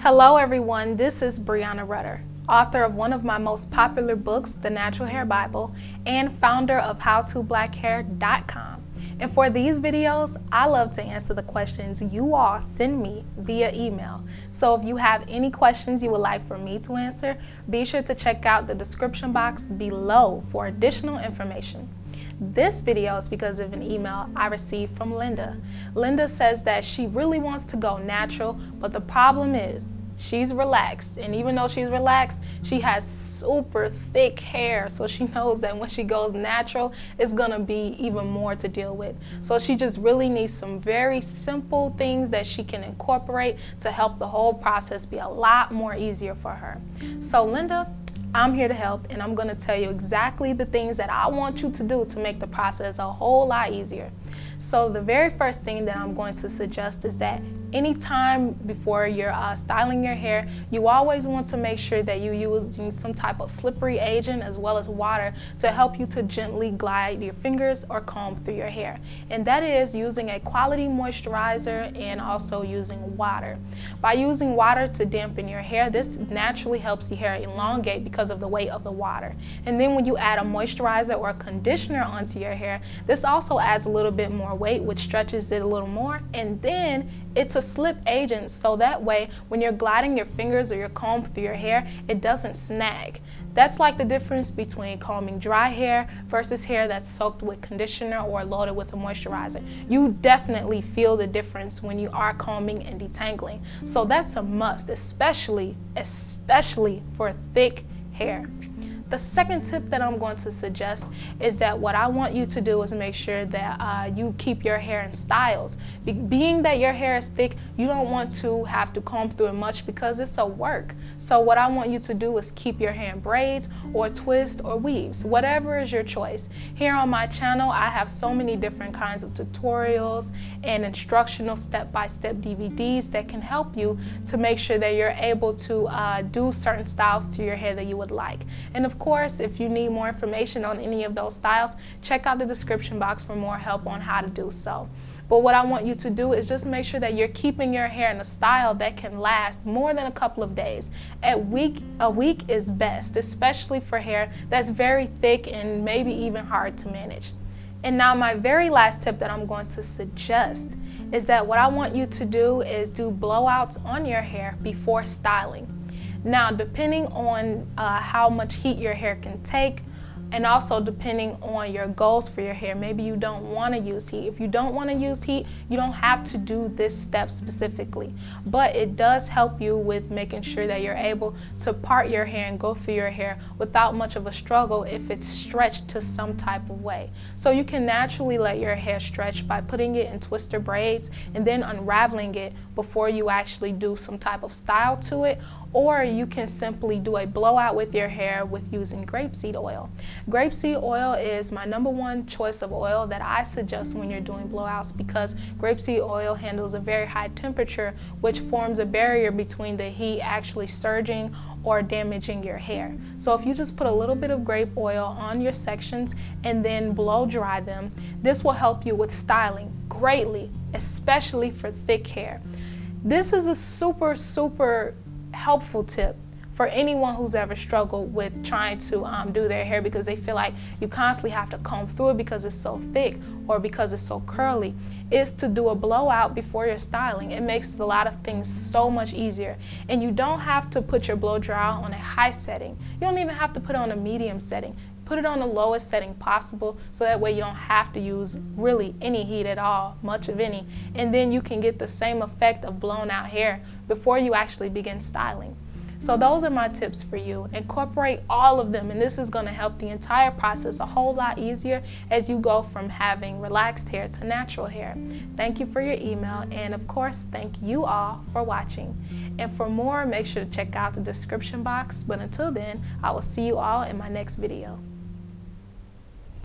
Hello everyone, this is Breanna Rutter, author of one of my most popular books, The Natural Hair Bible, and founder of howtoblackhair.breannarutter. And for these videos, I love to answer the questions you all send me via email. So if you have any questions you would like for me to answer, be sure to check out the description box below for additional information. This video is because of an email I received from Linda. Linda says that she really wants to go natural, but the problem is she's relaxed. And even though she's relaxed, she has super thick hair. So she knows that when she goes natural, it's gonna be even more to deal with. So she just really needs some very simple things that she can incorporate to help the whole process be a lot more easier for her. So Linda, I'm here to help, and I'm gonna tell you exactly the things that I want you to do to make the process a whole lot easier. So the very first thing that I'm going to suggest is that anytime before you're styling your hair, you always want to make sure that you're using some type of slippery agent as well as water to help you to gently glide your fingers or comb through your hair. And that is using a quality moisturizer and also using water. By using water to dampen your hair, this naturally helps your hair elongate because of the weight of the water. And then when you add a moisturizer or a conditioner onto your hair, this also adds a little bit more weight, which stretches it a little more. And then it's a slip agent, so that way when you're gliding your fingers or your comb through your hair, it doesn't snag. That's like the difference between combing dry hair versus hair that's soaked with conditioner or loaded with a moisturizer. You definitely feel the difference when you are combing and detangling. So that's a must, especially for thick hair. The second tip that I'm going to suggest is that what I want you to do is make sure that you keep your hair in styles. Being that your hair is thick, you don't want to have to comb through it much because it's a work. So what I want you to do is keep your hair in braids or twists or weaves, whatever is your choice. Here on my channel, I have so many different kinds of tutorials and instructional step-by-step DVDs that can help you to make sure that you're able to do certain styles to your hair that you would like. And of course, if you need more information on any of those styles, check out the description box for more help on how to do so. But what I want you to do is just make sure that you're keeping your hair in a style that can last more than a couple of days. A week is best, especially for hair that's very thick and maybe even hard to manage. And now my very last tip that I'm going to suggest is that what I want you to do is do blowouts on your hair before styling. Now, depending on how much heat your hair can take, and also depending on your goals for your hair, maybe you don't want to use heat. If you don't want to use heat, you don't have to do this step specifically. But it does help you with making sure that you're able to part your hair and go through your hair without much of a struggle if it's stretched to some type of way. So you can naturally let your hair stretch by putting it in twister braids and then unraveling it before you actually do some type of style to it. Or you can simply do a blowout with your hair with using grapeseed oil. Grapeseed oil is my #1 choice of oil that I suggest when you're doing blowouts because grapeseed oil handles a very high temperature, which forms a barrier between the heat actually surging or damaging your hair. So if you just put a little bit of grape oil on your sections and then blow dry them, this will help you with styling greatly, especially for thick hair. This is a super helpful tip for anyone who's ever struggled with trying to do their hair because they feel like you constantly have to comb through it because it's so thick or because it's so curly, is to do a blowout before you're styling. It makes a lot of things so much easier. And you don't have to put your blow dryer on a high setting. You don't even have to put it on a medium setting. Put it on the lowest setting possible so that way you don't have to use really any heat at all, much of any, and then you can get the same effect of blown out hair before you actually begin styling. So those are my tips for you. Incorporate all of them, and this is going to help the entire process a whole lot easier as you go from having relaxed hair to natural hair. Thank you for your email, and of course, thank you all for watching. And for more, make sure to check out the description box. But until then, I will see you all in my next video.